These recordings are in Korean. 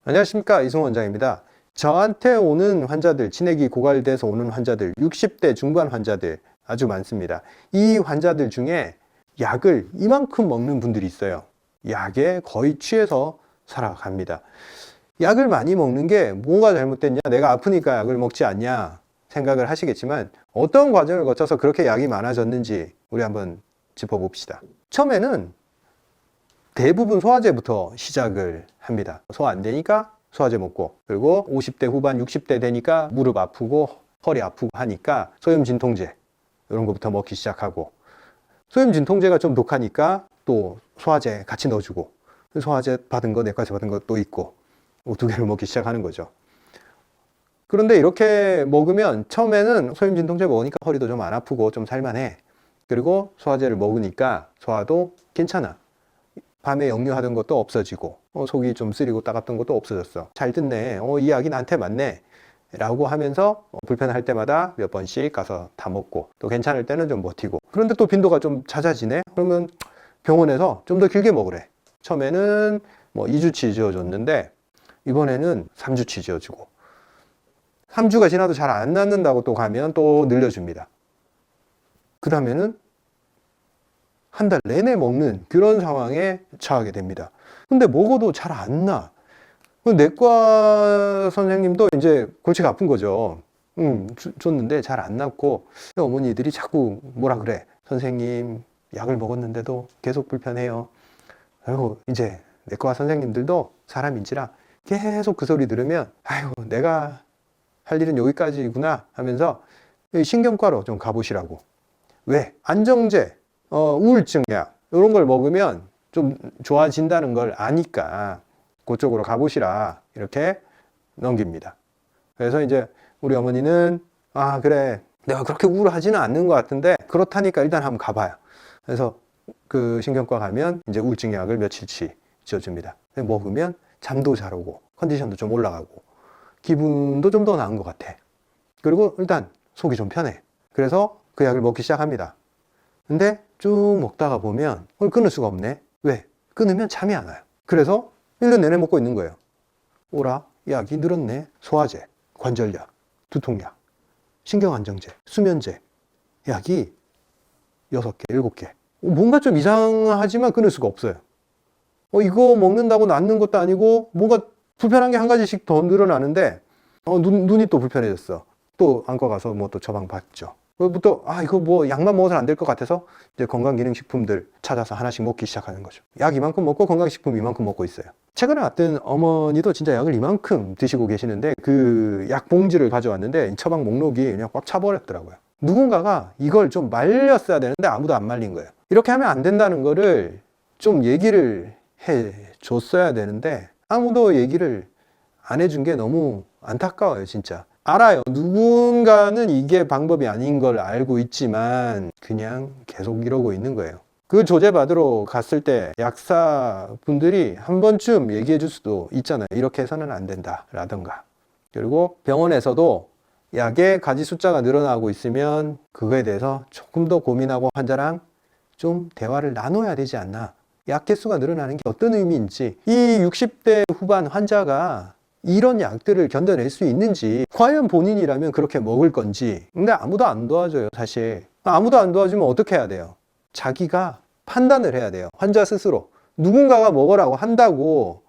안녕하십니까, 이승호 원장입니다. 저한테 오는 환자들, 치매기 고갈돼서 오는 환자들, 60대 중반 환자들 아주 많습니다. 이 환자들 중에 약을 이만큼 먹는 분들이 있어요. 약에 거의 취해서 살아갑니다. 약을 많이 먹는 게 뭐가 잘못됐냐, 내가 아프니까 약을 먹지 않냐 생각을 하시겠지만, 어떤 과정을 거쳐서 그렇게 약이 많아졌는지 우리 한번 짚어봅시다. 처음에는 대부분 소화제부터 시작을 합니다. 소화 안 되니까 소화제 먹고, 그리고 50대 후반 60대 되니까 무릎 아프고 허리 아프고 하니까 소염 진통제 이런 것부터 먹기 시작하고, 소염 진통제가 좀 독하니까 또 소화제 같이 넣어주고, 소화제 받은 거 내과에서 받은 것도 있고, 두 개를 먹기 시작하는 거죠. 그런데 이렇게 먹으면 처음에는 소염 진통제 먹으니까 허리도 좀 안 아프고 좀 살만해. 그리고 소화제를 먹으니까 소화도 괜찮아. 밤에 역류하던 것도 없어지고, 속이 좀 쓰리고 따갑던 것도 없어졌어. 잘 듣네. 이 약이 나한테 맞네. 라고 하면서 불편할 때마다 몇 번씩 가서 다 먹고, 또 괜찮을 때는 좀 버티고. 그런데 또 빈도가 좀 잦아지네? 그러면 병원에서 좀 더 길게 먹으래. 처음에는 2주치 지어줬는데 이번에는 3주치 지어주고, 3주가 지나도 잘 안 낫는다고 또 가면 또 늘려줍니다. 그 다음에는 한 달 내내 먹는 그런 상황에 처하게 됩니다. 근데 먹어도 잘 안 나. 내과 선생님도 이제 골치가 아픈 거죠. 줬는데 잘 안 낫고, 어머니들이 자꾸 뭐라 그래. 선생님, 약을 먹었는데도 계속 불편해요. 아이고, 이제 내과 선생님들도 사람인지라 계속 그 소리 들으면, 아이고, 내가 할 일은 여기까지구나 하면서 신경과로 좀 가보시라고. 왜? 안정제, 우울증 약 이런 걸 먹으면 좀 좋아진다는 걸 아니까 그쪽으로 가보시라 이렇게 넘깁니다. 그래서 이제 우리 어머니는 그래, 내가 그렇게 우울하지는 않는 것 같은데 그렇다니까 일단 한번 가봐요. 그래서 그 신경과 가면 이제 우울증 약을 며칠치 지어줍니다. 먹으면 잠도 잘 오고 컨디션도 좀 올라가고 기분도 좀 더 나은 것 같아. 그리고 일단 속이 좀 편해. 그래서 그 약을 먹기 시작합니다. 근데 쭉 먹다가 보면 그걸 끊을 수가 없네. 왜? 끊으면 잠이 안 와요. 그래서 1년 내내 먹고 있는 거예요. 오라, 약이 늘었네. 소화제, 관절약, 두통약, 신경안정제, 수면제, 약이 6개, 7개. 뭔가 좀 이상하지만 끊을 수가 없어요. 이거 먹는다고 낫는 것도 아니고 뭔가 불편한 게 한 가지씩 더 늘어나는데 눈이 또 불편해졌어. 또 안과 가서 또 처방 받죠. 부터 이거 약만 먹어서는 안 될 것 같아서 이제 건강기능식품들 찾아서 하나씩 먹기 시작하는 거죠. 약 이만큼 먹고 건강식품 이만큼 먹고 있어요. 최근에 왔던 어머니도 진짜 약을 이만큼 드시고 계시는데 그 약 봉지를 가져왔는데 처방 목록이 그냥 꽉 차버렸더라고요. 누군가가 이걸 좀 말렸어야 되는데 아무도 안 말린 거예요. 이렇게 하면 안 된다는 거를 좀 얘기를 해 줬어야 되는데 아무도 얘기를 안 해준 게 너무 안타까워요, 진짜. 알아요. 누군가는 이게 방법이 아닌 걸 알고 있지만 그냥 계속 이러고 있는 거예요. 그 조제 받으러 갔을 때 약사분들이 한 번쯤 얘기해 줄 수도 있잖아요. 이렇게 해서는 안 된다 라던가. 그리고 병원에서도 약의 가지 숫자가 늘어나고 있으면 그거에 대해서 조금 더 고민하고 환자랑 좀 대화를 나눠야 되지 않나. 약 개수가 늘어나는 게 어떤 의미인지, 이 60대 후반 환자가 이런 약들을 견뎌낼 수 있는지, 과연 본인이라면 그렇게 먹을 건지. 근데 아무도 안 도와줘요, 사실. 아무도 안 도와주면 어떻게 해야 돼요? 자기가 판단을 해야 돼요. 환자 스스로. 누군가가 먹으라고 한다고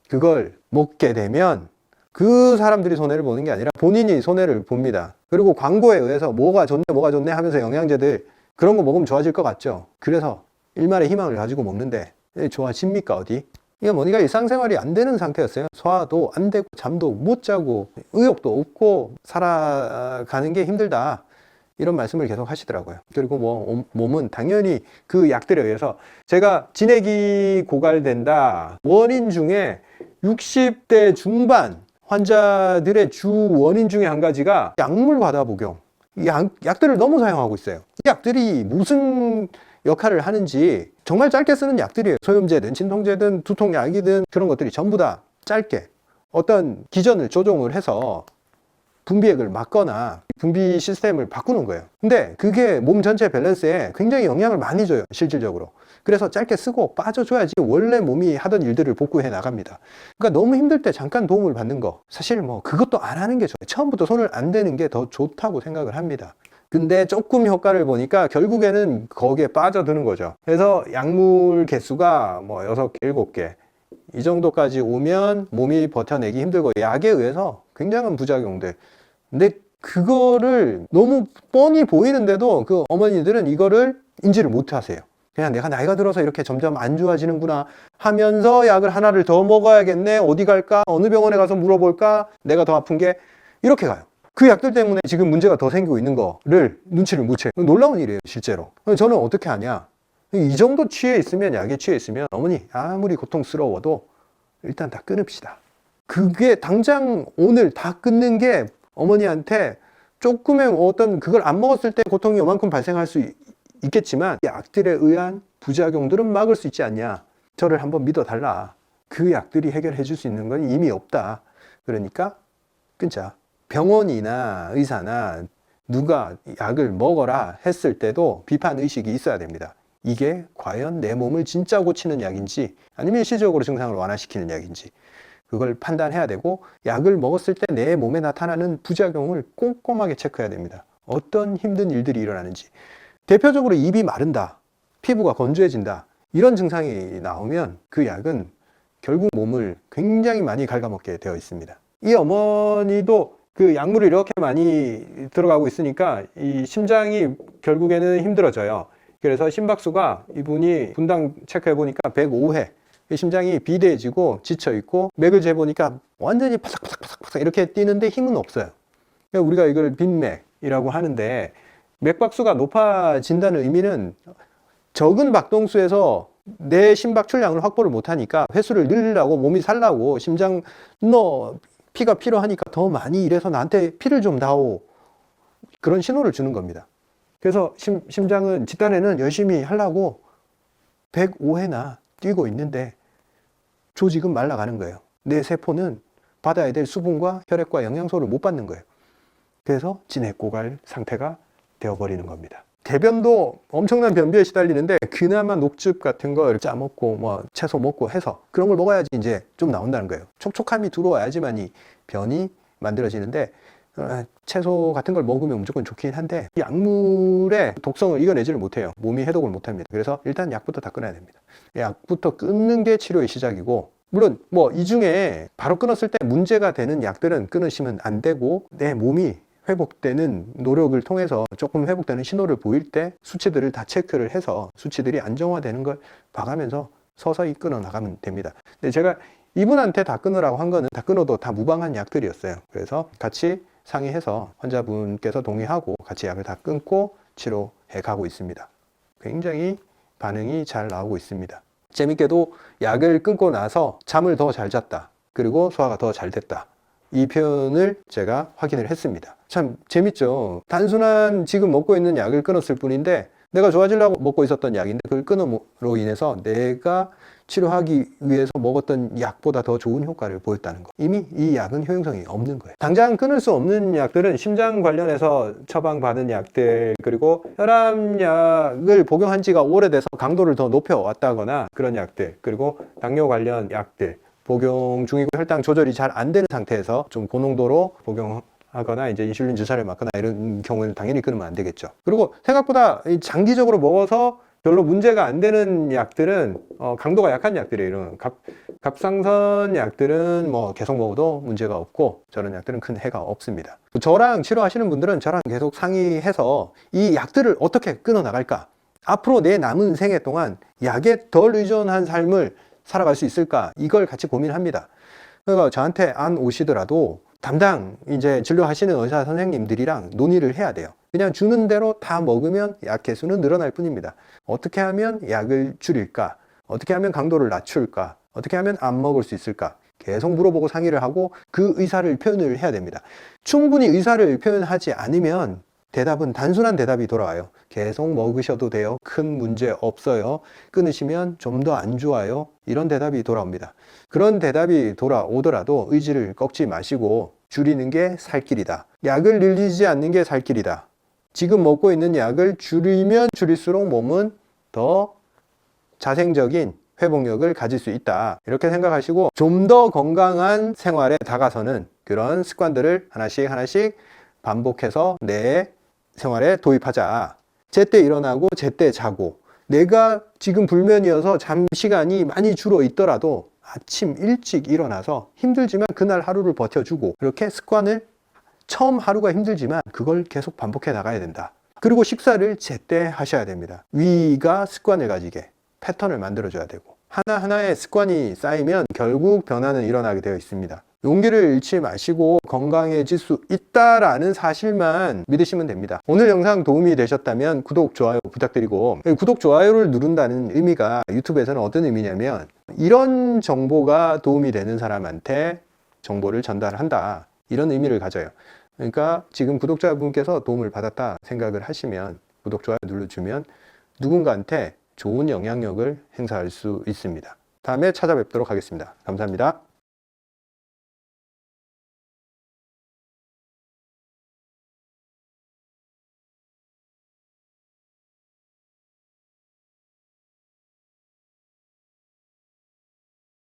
그걸 먹게 되면 그 사람들이 손해를 보는 게 아니라 본인이 손해를 봅니다. 그리고 광고에 의해서 뭐가 좋네 하면서 영양제들 그런 거 먹으면 좋아질 것 같죠. 그래서 일말의 희망을 가지고 먹는데 좋아집니까, 어디? 이게 어머니가 일상생활이 안 되는 상태였어요. 소화도 안 되고 잠도 못 자고 의욕도 없고 살아가는 게 힘들다, 이런 말씀을 계속 하시더라고요. 그리고 몸은 당연히 그 약들에 의해서, 제가 진액이 고갈된다 원인 중에 60대 중반 환자들의 주 원인 중에 한 가지가 약물 과다 복용, 약들을 너무 사용하고 있어요. 이 약들이 무슨 역할을 하는지 정말 짧게 쓰는 약들이에요. 소염제든 진통제든 두통약이든 그런 것들이 전부 다 짧게 어떤 기전을 조정을 해서 분비액을 막거나 분비 시스템을 바꾸는 거예요. 근데 그게 몸 전체 밸런스에 굉장히 영향을 많이 줘요, 실질적으로. 그래서 짧게 쓰고 빠져줘야지 원래 몸이 하던 일들을 복구해 나갑니다. 그러니까 너무 힘들 때 잠깐 도움을 받는 거, 사실 뭐 그것도 안 하는 게 좋아요. 처음부터 손을 안 대는 게 더 좋다고 생각을 합니다. 근데 조금 효과를 보니까 결국에는 거기에 빠져드는 거죠. 그래서 약물 개수가 뭐 6개, 7개 이 정도까지 오면 몸이 버텨내기 힘들고, 약에 의해서 굉장한 부작용들. 근데 그거를 너무 뻔히 보이는데도 그 어머니들은 이거를 인지를 못 하세요. 그냥 내가 나이가 들어서 이렇게 점점 안 좋아지는구나 하면서 약을 하나를 더 먹어야겠네, 어디 갈까, 어느 병원에 가서 물어볼까, 내가 더 아픈 게, 이렇게 가요. 그 약들 때문에 지금 문제가 더 생기고 있는 거를 눈치를 못 채요. 놀라운 일이에요, 실제로. 저는 어떻게 하냐, 이 정도 취해 있으면, 약에 취해 있으면 어머니 아무리 고통스러워도 일단 다 끊읍시다. 그게 당장 오늘 다 끊는 게 어머니한테 조금의 어떤, 그걸 안 먹었을 때 고통이 요만큼 발생할 수 있겠지만 약들에 의한 부작용들은 막을 수 있지 않냐, 저를 한번 믿어달라. 그 약들이 해결해 줄 수 있는 건 이미 없다. 그러니까 끊자. 병원이나 의사나 누가 약을 먹어라 했을 때도 비판 의식이 있어야 됩니다. 이게 과연 내 몸을 진짜 고치는 약인지 아니면 일시적으로 증상을 완화시키는 약인지, 그걸 판단해야 되고, 약을 먹었을 때 내 몸에 나타나는 부작용을 꼼꼼하게 체크해야 됩니다. 어떤 힘든 일들이 일어나는지. 대표적으로 입이 마른다, 피부가 건조해진다, 이런 증상이 나오면 그 약은 결국 몸을 굉장히 많이 갉아먹게 되어 있습니다. 이 어머니도 그 약물이 이렇게 많이 들어가고 있으니까 이 심장이 결국에는 힘들어져요. 그래서 심박수가, 이분이 분당 체크해 보니까 105회, 심장이 비대해지고 지쳐있고, 맥을 재보니까 완전히 파삭파삭파삭 이렇게 뛰는데 힘은 없어요. 그러니까 우리가 이걸 빈맥이라고 하는데, 맥박수가 높아진다는 의미는 적은 박동수에서 내 심박 출량을 확보를 못하니까 횟수를 늘리려고, 몸이 살라고 심장 피가 필요하니까 더 많이 일해서 나한테 피를 좀 다오, 그런 신호를 주는 겁니다. 그래서 심장은, 집단에는 열심히 하려고 105회나 뛰고 있는데 조직은 말라가는 거예요. 내 세포는 받아야 될 수분과 혈액과 영양소를 못 받는 거예요. 그래서 진액고갈 상태가 되어버리는 겁니다. 대변도 엄청난 변비에 시달리는데, 그나마 녹즙 같은 거 짜 먹고 뭐 채소 먹고 해서 그런 걸 먹어야지 이제 좀 나온다는 거예요. 촉촉함이 들어와야지만이 변이 만들어지는데, 채소 같은 걸 먹으면 무조건 좋긴 한데 약물의 독성을 이겨내지를 못해요. 몸이 해독을 못합니다. 그래서 일단 약부터 다 끊어야 됩니다. 약부터 끊는 게 치료의 시작이고, 물론 뭐 이 중에 바로 끊었을 때 문제가 되는 약들은 끊으시면 안 되고, 내 몸이 회복되는 노력을 통해서 조금 회복되는 신호를 보일 때 수치들을 다 체크를 해서 수치들이 안정화되는 걸 봐가면서 서서히 끊어 나가면 됩니다. 근데 제가 이분한테 다 끊으라고 한 거는 다 끊어도 다 무방한 약들이었어요. 그래서 같이 상의해서 환자분께서 동의하고 같이 약을 다 끊고 치료해 가고 있습니다. 굉장히 반응이 잘 나오고 있습니다. 재밌게도 약을 끊고 나서 잠을 더 잘 잤다, 그리고 소화가 더 잘 됐다, 이 표현을 제가 확인을 했습니다. 참 재밌죠. 단순한 지금 먹고 있는 약을 끊었을 뿐인데, 내가 좋아지려고 먹고 있었던 약인데 그걸 끊음으로 인해서 내가 치료하기 위해서 먹었던 약보다 더 좋은 효과를 보였다는 거. 이미 이 약은 효용성이 없는 거예요. 당장 끊을 수 없는 약들은 심장 관련해서 처방받은 약들, 그리고 혈압약을 복용한 지가 오래돼서 강도를 더 높여왔다거나 그런 약들, 그리고 당뇨 관련 약들 복용 중이고 혈당 조절이 잘 안 되는 상태에서 좀 고농도로 복용하거나 이제 인슐린 주사를 맞거나 이런 경우에는 당연히 끊으면 안 되겠죠. 그리고 생각보다 장기적으로 먹어서 별로 문제가 안 되는 약들은 강도가 약한 약들이에요. 이런 갑상선 약들은 뭐 계속 먹어도 문제가 없고, 저런 약들은 큰 해가 없습니다. 저랑 치료하시는 분들은 저랑 계속 상의해서 이 약들을 어떻게 끊어 나갈까, 앞으로 내 남은 생애 동안 약에 덜 의존한 삶을 살아갈 수 있을까, 이걸 같이 고민합니다. 그러니까 저한테 안 오시더라도 담당 이제 진료하시는 의사 선생님들이랑 논의를 해야 돼요. 그냥 주는 대로 다 먹으면 약 개수는 늘어날 뿐입니다. 어떻게 하면 약을 줄일까, 어떻게 하면 강도를 낮출까, 어떻게 하면 안 먹을 수 있을까, 계속 물어보고 상의를 하고 그 의사를 표현을 해야 됩니다. 충분히 의사를 표현하지 않으면 대답은 단순한 대답이 돌아와요. 계속 먹으셔도 돼요. 큰 문제 없어요. 끊으시면 좀 더 안 좋아요. 이런 대답이 돌아옵니다. 그런 대답이 돌아오더라도 의지를 꺾지 마시고 줄이는 게 살 길이다. 약을 늘리지 않는 게 살 길이다. 지금 먹고 있는 약을 줄이면 줄일수록 몸은 더 자생적인 회복력을 가질 수 있다. 이렇게 생각하시고 좀 더 건강한 생활에 다가서는 그런 습관들을 하나씩 반복해서 내 생활에 도입하자. 제때 일어나고 제때 자고, 내가 지금 불면이어서 잠 시간이 많이 줄어 있더라도 아침 일찍 일어나서 힘들지만 그날 하루를 버텨주고, 그렇게 습관을 처음 하루가 힘들지만 그걸 계속 반복해 나가야 된다. 그리고 식사를 제때 하셔야 됩니다. 위가 습관을 가지게 패턴을 만들어줘야 되고, 하나하나의 습관이 쌓이면 결국 변화는 일어나게 되어 있습니다. 용기를 잃지 마시고 건강해질 수 있다라는 사실만 믿으시면 됩니다. 오늘 영상 도움이 되셨다면 구독, 좋아요 부탁드리고, 구독, 좋아요를 누른다는 의미가 유튜브에서는 어떤 의미냐면 이런 정보가 도움이 되는 사람한테 정보를 전달한다, 이런 의미를 가져요. 그러니까 지금 구독자분께서 도움을 받았다 생각을 하시면 구독, 좋아요 눌러주면 누군가한테 좋은 영향력을 행사할 수 있습니다. 다음에 찾아뵙도록 하겠습니다. 감사합니다.